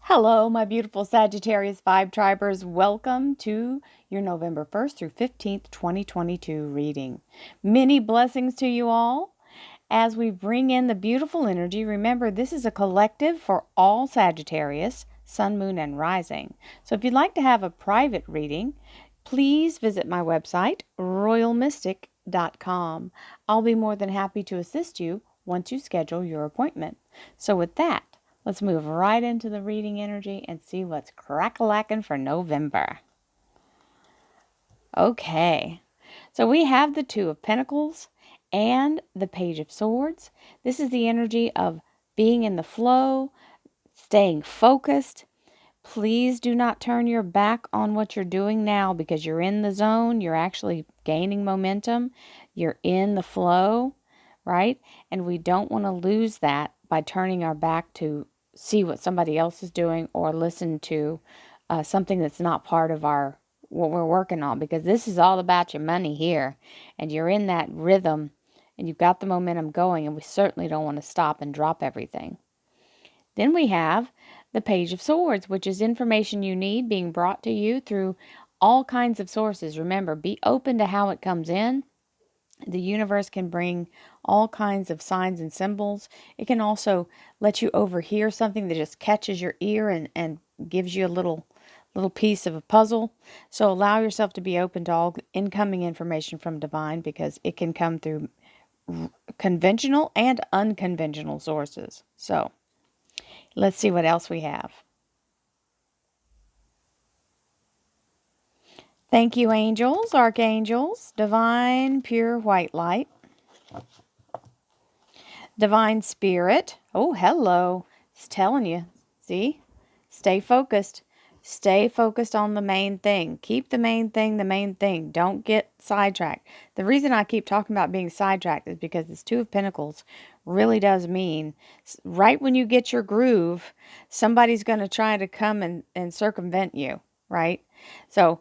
Hello, my beautiful Sagittarius Vibe Tribers. Welcome to your November 1st through 15th, 2022 reading. Many blessings to you all. As we bring in the beautiful energy, remember this is a collective for all Sagittarius, Sun, Moon, and Rising. So if you'd like to have a private reading, please visit my website, royalmystic.com. I'll be more than happy to assist you once you schedule your appointment. So with that, let's move right into the reading energy and see what's crack-a-lackin' for November. Okay, so we have the Two of Pentacles and the Page of Swords. This is the energy of being in the flow, staying focused. Please do not turn your back on what you're doing now because you're in the zone. You're actually gaining momentum. You're in the flow, right? And we don't want to lose that by turning our back to see what somebody else is doing or listen to something that's not part of what we're working on, because this is all about your money here, and you're in that rhythm and you've got the momentum going, and we certainly don't want to stop and drop everything. Then we have the Page of Swords, which is information you need being brought to you through all kinds of sources. Remember, be open to how it comes in. The universe can bring all kinds of signs and symbols. It can also let you overhear something that just catches your ear and gives you a little piece of a puzzle. So allow yourself to be open to all incoming information from divine, because it can come through conventional and unconventional sources. So let's see what else we have. Thank you, angels, archangels, divine, pure white light, divine spirit. Oh, hello. It's telling you. See? Stay focused. Stay focused on the main thing. Keep the main thing the main thing. Don't get sidetracked. The reason I keep talking about being sidetracked is because this Two of Pentacles really does mean right when you get your groove, somebody's going to try to come and circumvent you, right? So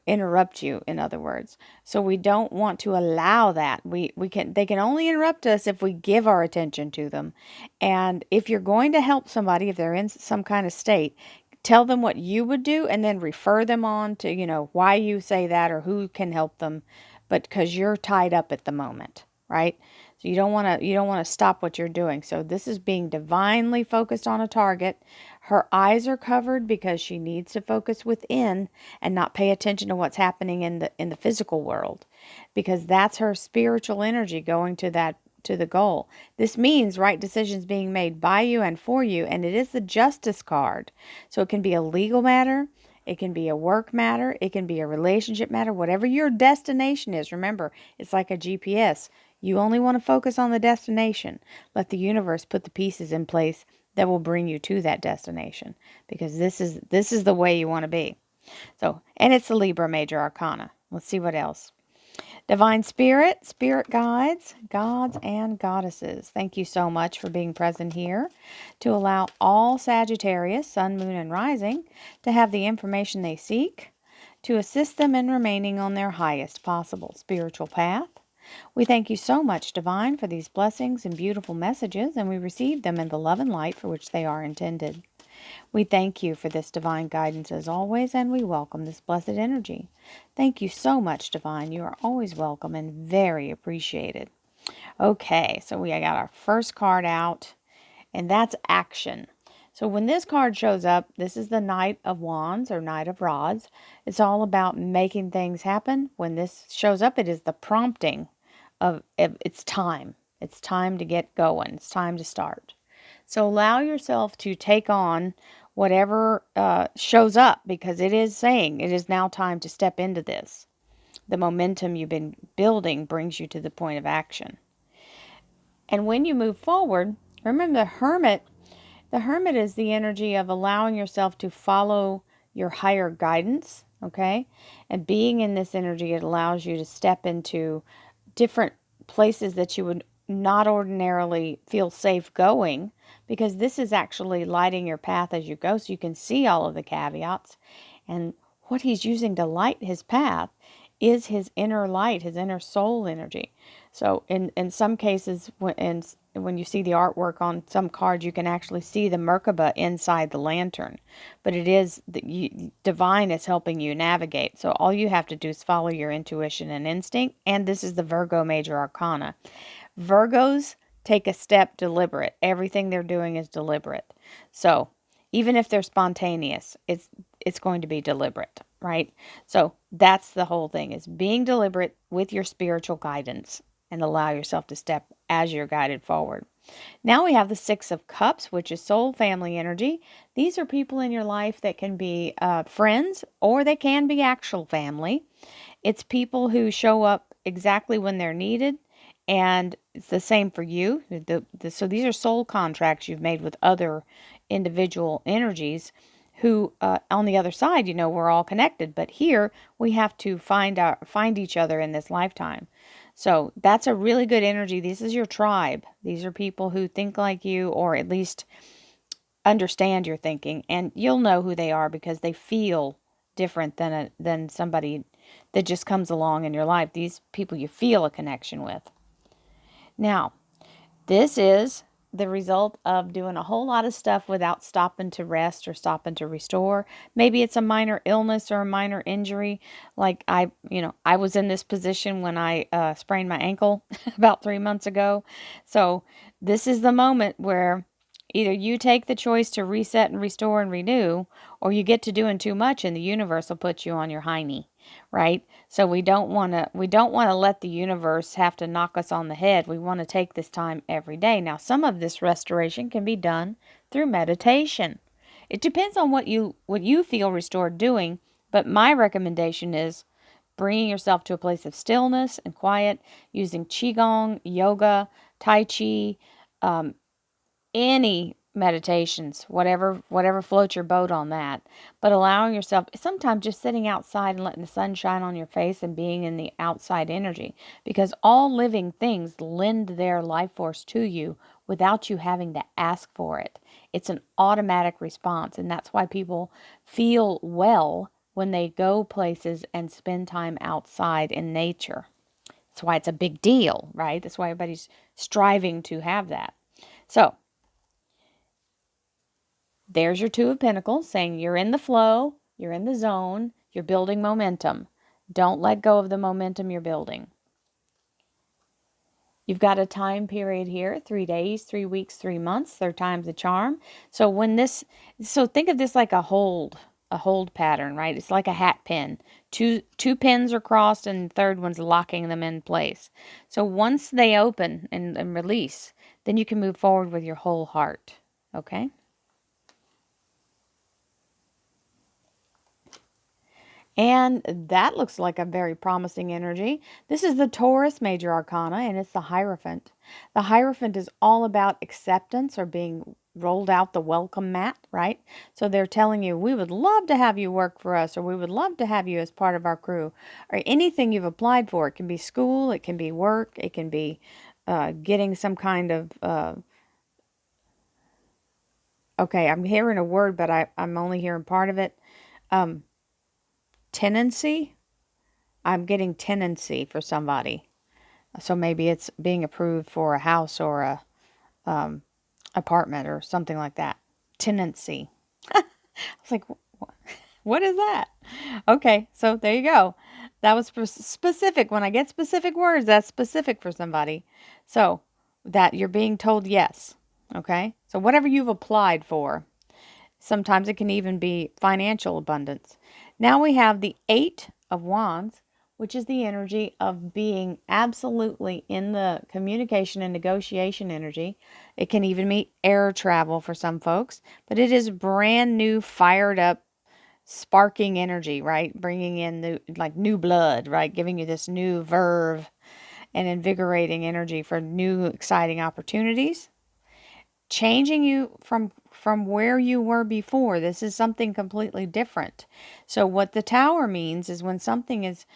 interrupt you, in other words. So we don't want to allow that. They can only interrupt us if we give our attention to them. And if you're going to help somebody, if they're in some kind of state, tell them what you would do and then refer them on to, why you say that or who can help them, but because you're tied up at the moment, right? So you don't want to stop what you're doing. So this is being divinely focused on a target. Her eyes are covered because she needs to focus within and not pay attention to what's happening in the physical world, because that's her spiritual energy going to the goal. This means right decisions being made by you and for you, and it is the Justice card. So it can be a legal matter, it can be a work matter, it can be a relationship matter, whatever your destination is. Remember, it's like a GPS. You only want to focus on the destination. Let the universe put the pieces in place that will bring you to that destination, because this is the way you want to be. So, and it's the Libra Major Arcana. Let's see what else. Divine Spirit, Spirit Guides, Gods and Goddesses. Thank you so much for being present here to allow all Sagittarius, Sun, Moon, and Rising to have the information they seek to assist them in remaining on their highest possible spiritual path. We thank you so much, Divine, for these blessings and beautiful messages, and we receive them in the love and light for which they are intended. We thank you for this divine guidance as always, and we welcome this blessed energy. Thank you so much, Divine. You are always welcome and very appreciated. Okay, so we got our first card out, and that's action. So when this card shows up, this is the Knight of Wands or Knight of Rods. It's all about making things happen. When this shows up, it is the prompting of it's time. It's time to get going. It's time to start. So allow yourself to take on whatever shows up, because it is saying it is now time to step into this. The momentum you've been building brings you to the point of action. And when you move forward, remember the Hermit. The Hermit is the energy of allowing yourself to follow your higher guidance, okay? And being in this energy, it allows you to step into different places that you would not ordinarily feel safe going, because this is actually lighting your path as you go, so you can see all of the caveats. And what he's using to light his path is his inner light, his inner soul energy. So in some cases, when you see the artwork on some cards, you can actually see the Merkaba inside the lantern. But it is, divine is helping you navigate. So all you have to do is follow your intuition and instinct. And this is the Virgo Major Arcana. Virgos take a step deliberate. Everything they're doing is deliberate. So even if they're spontaneous, it's going to be deliberate, right? So that's the whole thing, is being deliberate with your spiritual guidance and allow yourself to step as you're guided forward. Now we have the Six of Cups, which is soul family energy. These are people in your life that can be friends, or they can be actual family. It's people who show up exactly when they're needed, and it's the same for you. So these are soul contracts you've made with other individual energies who, on the other side, we're all connected. But here we have to find each other in this lifetime. So that's a really good energy. This is your tribe. These are people who think like you, or at least understand your thinking, and you'll know who they are because they feel different than somebody that just comes along in your life. These people you feel a connection with. Now, this is the result of doing a whole lot of stuff without stopping to rest or stopping to restore. Maybe it's a minor illness or a minor injury. Like I was in this position when I sprained my ankle about 3 months ago. So this is the moment where either you take the choice to reset and restore and renew, or you get to doing too much and the universe will put you on your hiney, right? So we don't want to let the universe have to knock us on the head. We want to take this time every day. Now, some of this restoration can be done through meditation. It depends on what you feel restored doing, but my recommendation is bringing yourself to a place of stillness and quiet, using qigong, yoga, tai chi, any meditations, whatever floats your boat on that. But allowing yourself, sometimes just sitting outside and letting the sun shine on your face and being in the outside energy, because all living things lend their life force to you without you having to ask for it. It's an automatic response, and that's why people feel well when they go places and spend time outside in nature. That's why it's a big deal, right? That's why everybody's striving to have that. So there's your Two of Pentacles, saying you're in the flow, you're in the zone, you're building momentum. Don't let go of the momentum you're building. You've got a time period here, 3 days, 3 weeks, 3 months, third time's the charm. So think of this like a hold pattern, right? It's like a hat pin. Two pins are crossed and the third one's locking them in place. So once they open and release, then you can move forward with your whole heart, okay? And that looks like a very promising energy. This is the Taurus Major Arcana, and it's the Hierophant. The Hierophant is all about acceptance, or being rolled out the welcome mat, right? So they're telling you, we would love to have you work for us, or we would love to have you as part of our crew, or anything you've applied for. It can be school, it can be work, it can be getting some kind of... okay, I'm hearing a word, but I'm only hearing part of it. Tenancy. I'm getting tenancy for somebody. So maybe it's being approved for a house or a apartment or something like that. Tenancy. I was like, what is that? Okay, so there you go. That was specific. When I get specific words, that's specific for somebody. So that you're being told yes. Okay, so whatever you've applied for. Sometimes it can even be financial abundance. Now we have the Eight of Wands, which is the energy of being absolutely in the communication and negotiation energy. It can even mean air travel for some folks, but it is brand new, fired up, sparking energy, right? Bringing in new blood, right? Giving you this new verve and invigorating energy for new, exciting opportunities. Changing you from where you were before. This is something completely different. So what the Tower means is when something is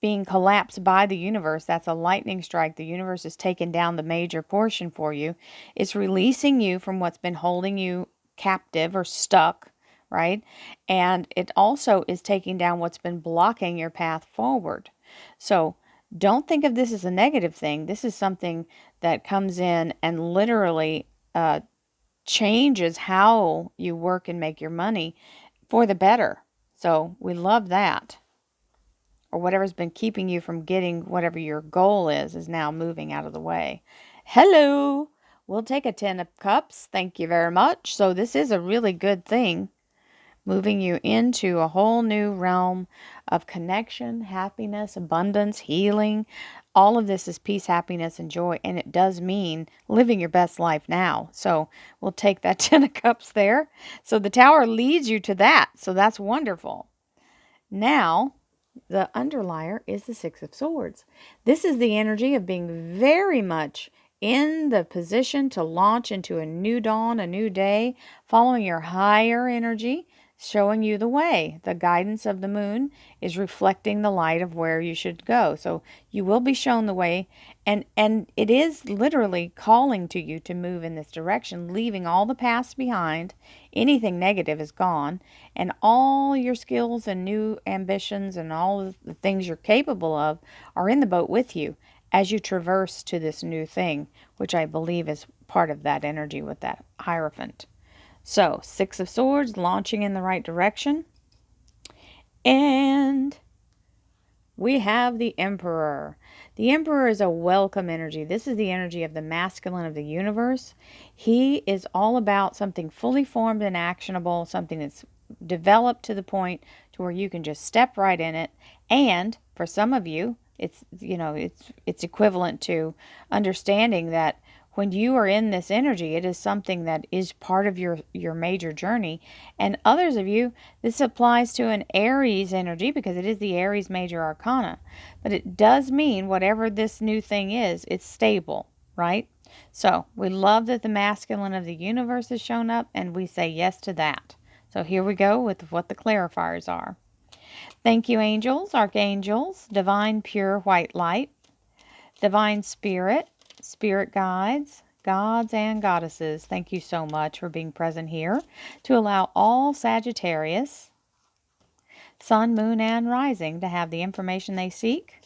being collapsed by the universe, that's a lightning strike. The universe is taking down the major portion for you. It's releasing you from what's been holding you captive or stuck, right? And it also is taking down what's been blocking your path forward. So don't think of this as a negative thing. This is something that comes in and literally changes how you work and make your money for the better. So we love that. Or whatever's been keeping you from getting whatever your goal is now moving out of the way. Hello. We'll take a 10 of cups. Thank you very much. So this is a really good thing, moving you into a whole new realm of connection, happiness, abundance, healing. All of this is peace, happiness, and joy, and it does mean living your best life now. So we'll take that 10 of cups there. So the Tower leads you to that. So that's wonderful. Now, the underlier is the Six of Swords. This is the energy of being very much in the position to launch into a new dawn, a new day, following your higher energy, showing you the way. The guidance of the moon is reflecting the light of where you should go. So you will be shown the way, and it is literally calling to you to move in this direction, leaving all the past behind. Anything negative is gone, and all your skills and new ambitions and all of the things you're capable of are in the boat with you as you traverse to this new thing, which I believe is part of that energy with that Hierophant. So, Six of Swords, launching in the right direction. And we have the Emperor. The Emperor is a welcome energy. This is the energy of the masculine of the universe. He is all about something fully formed and actionable, something that's developed to the point to where you can just step right in it. And for some of you, it's equivalent to understanding that when you are in this energy, it is something that is part of your major journey. And others of you, this applies to an Aries energy because it is the Aries major arcana. But it does mean whatever this new thing is, it's stable, right? So we love that the masculine of the universe has shown up, and we say yes to that. So here we go with what the clarifiers are. Thank you, angels, archangels, divine pure white light, divine spirit, spirit guides, gods and goddesses. Thank you so much for being present here to allow all Sagittarius, sun, moon, and rising to have the information they seek,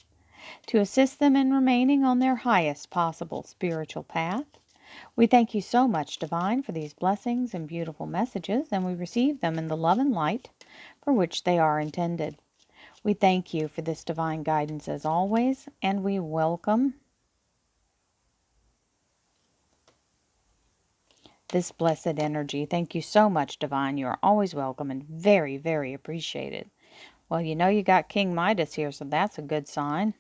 to assist them in remaining on their highest possible spiritual path. We thank you so much, Divine, for these blessings and beautiful messages, and we receive them in the love and light for which they are intended. We thank you for this divine guidance as always, and we welcome this blessed energy. Thank you so much, Divine. You are always welcome and very, very appreciated. Well, you know you got King Midas here, so that's a good sign.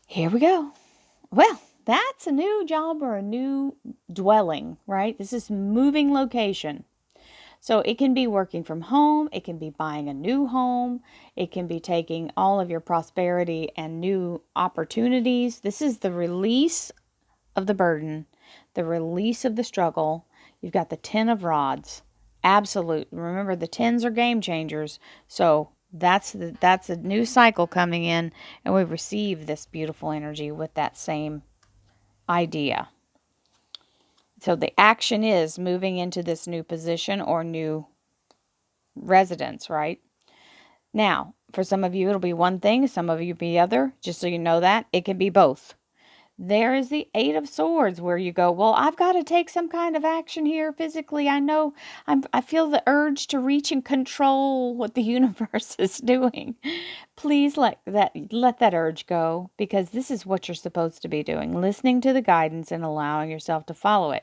Here we go. Well, that's a new job or a new dwelling, right? This is moving location. So it can be working from home. It can be buying a new home. It can be taking all of your prosperity and new opportunities. This is the release of the burden, the release of the struggle. You've got the 10 of rods. Absolute. Remember, the 10s are game changers. So that's a new cycle coming in, and we receive this beautiful energy with that same idea. So the action is moving into this new position or new residence, right? Now, for some of you, it'll be one thing. Some of you be other. Just so you know that. It can be both. There is the Eight of Swords where you go, well, I've got to take some kind of action here physically. I know I feel the urge to reach and control what the universe is doing. Please let that urge go, because this is what you're supposed to be doing, listening to the guidance and allowing yourself to follow it.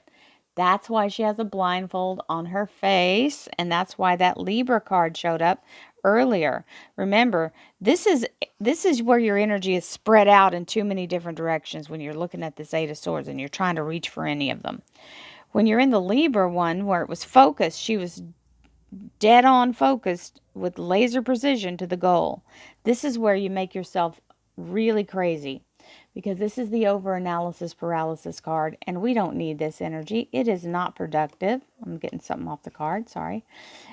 That's why she has a blindfold on her face, and that's why that Libra card showed up earlier. Remember, this is where your energy is spread out in too many different directions when you're looking at this Eight of Swords and you're trying to reach for any of them. When you're in the Libra one where it was focused, she was dead on focused with laser precision to the goal. This is where you make yourself really crazy, because this is the overanalysis paralysis card, and we don't need this energy. It is not productive. I'm getting something off the card, sorry.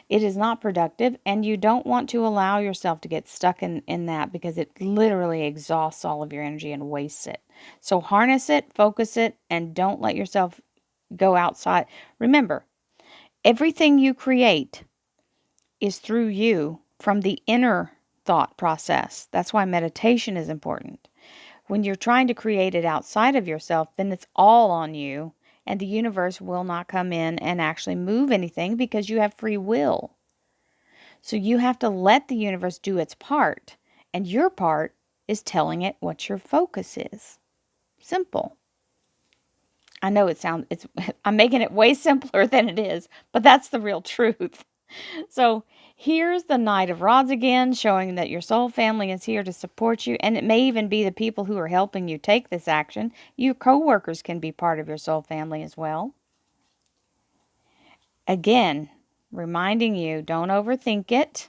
It is not productive, and you don't want to allow yourself to get stuck in that, because it literally exhausts all of your energy and wastes it. So harness it, focus it, and don't let yourself go outside. Remember, everything you create is through you from the inner thought process. That's why meditation is important. When you're trying to create it outside of yourself, then it's all on you, and the universe will not come in and actually move anything because you have free will. So you have to let the universe do its part, and your part is telling it what your focus is. Simple. I know I'm making it way simpler than it is, but that's the real truth. So here's the Knight of Rods again, showing that your soul family is here to support you. And it may even be the people who are helping you take this action. Your co-workers can be part of your soul family as well. Again, reminding you, don't overthink it.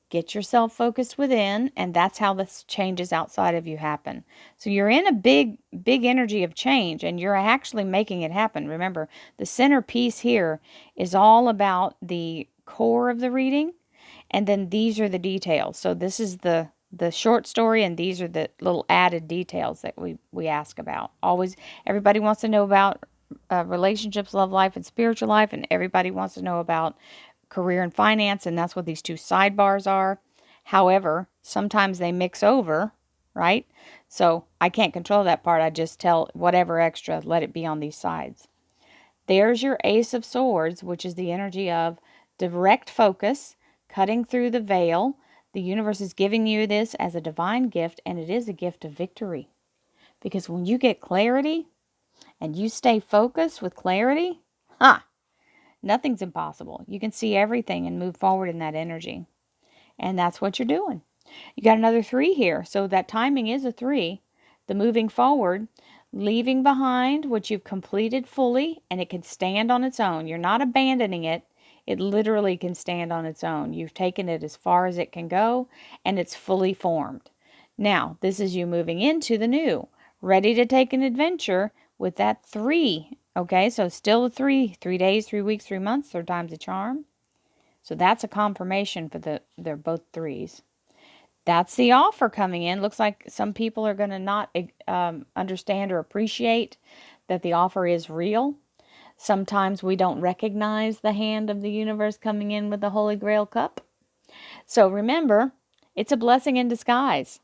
Get yourself focused within, and that's how the changes outside of you happen. So you're in a big energy of change, and you're actually making it happen. Remember, the centerpiece here is all about the core of the reading, and then these are the details. So this is the short story, and these are the little added details that we ask about. Always, everybody wants to know about relationships, love life, and spiritual life, and everybody wants to know about career and finance, and that's what these two sidebars are. However, sometimes they mix over, right? So I can't control that part. I just tell whatever extra, let it be on these sides. There's your Ace of Swords, which is the energy of direct focus, cutting through the veil. The universe is giving you this as a divine gift, and it is a gift of victory. Because when you get clarity and you stay focused with clarity, nothing's impossible. You can see everything and move forward in that energy. And that's what you're doing. You got another 3 here. So that timing is a 3. The moving forward, leaving behind what you've completed fully, and it can stand on its own. You're not abandoning it. It literally can stand on its own. You've taken it as far as it can go, and it's fully formed. Now, this is you moving into the new, ready to take an adventure with that 3. Okay, so still a 3 days, 3 weeks, 3 months, 3rd time's a charm. So that's a confirmation for they're both 3s. That's the offer coming in. Looks like some people are going to not understand or appreciate that the offer is real. Sometimes we don't recognize the hand of the universe coming in with the Holy Grail cup. So remember, it's a blessing in disguise.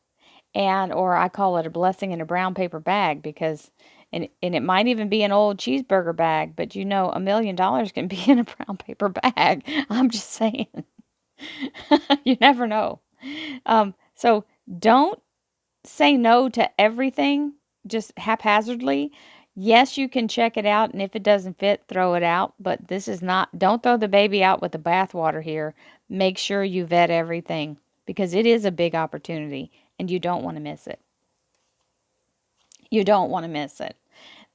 Or I call it a blessing in a brown paper bag, because and it might even be an old cheeseburger bag, but $1 million can be in a brown paper bag. I'm just saying. You never know. So don't say no to everything just haphazardly. Yes, you can check it out, and if it doesn't fit, throw it out. But don't throw the baby out with the bathwater here. Make sure you vet everything, because it is a big opportunity, and you don't want to miss it. You don't want to miss it.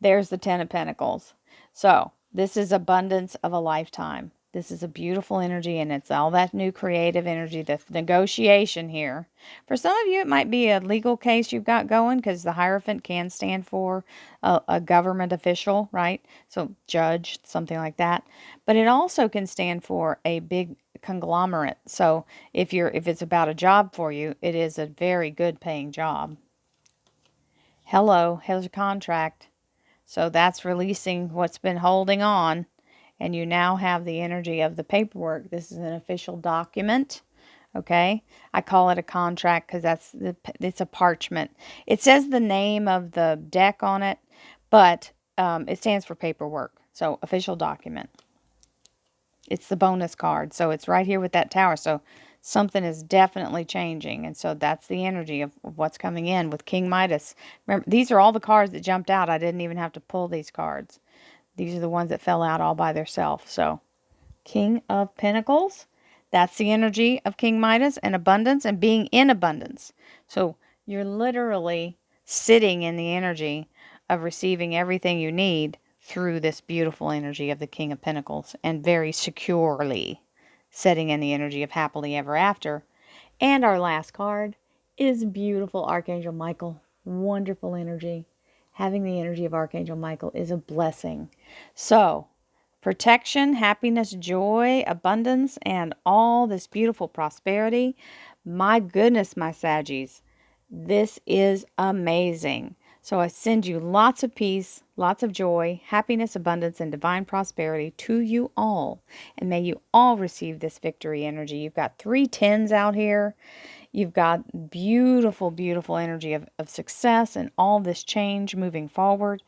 There's the 10 of Pentacles. So this is abundance of a lifetime. This is a beautiful energy, and it's all that new creative energy, the negotiation here. For some of you, it might be a legal case you've got going, because the Hierophant can stand for a government official, right? So judge, something like that. But it also can stand for a big conglomerate. So if it's about a job for you, it is a very good paying job. Hello, here's a contract. So that's releasing what's been holding on, and you now have the energy of the paperwork. This is an official document, okay? I call it a contract because it's a parchment. It says the name of the deck on it, but it stands for paperwork. So official document. It's the bonus card. So it's right here with that tower. So something is definitely changing. And so that's the energy of what's coming in with King Midas. Remember, these are all the cards that jumped out. I didn't even have to pull these cards. These are the ones that fell out all by themselves. So King of Pentacles, that's the energy of King Midas, and abundance and being in abundance. So you're literally sitting in the energy of receiving everything you need through this beautiful energy of the King of Pentacles, and very securely setting in the energy of happily ever after. And our last card is beautiful Archangel Michael. Wonderful energy. Having the energy of Archangel Michael is a blessing. So, protection, happiness, joy, abundance, and all this beautiful prosperity. My goodness, my Saggies, this is amazing. So I send you lots of peace, lots of joy, happiness, abundance, and divine prosperity to you all. And may you all receive this victory energy. You've got 3 tens out here. You've got beautiful, beautiful energy of success and all this change moving forward.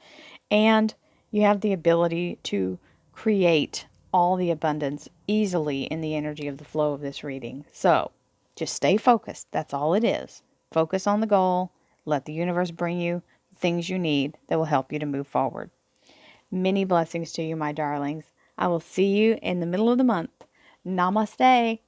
And you have the ability to create all the abundance easily in the energy of the flow of this reading. So just stay focused. That's all it is. Focus on the goal. Let the universe bring you the things you need that will help you to move forward. Many blessings to you, my darlings. I will see you in the middle of the month. Namaste.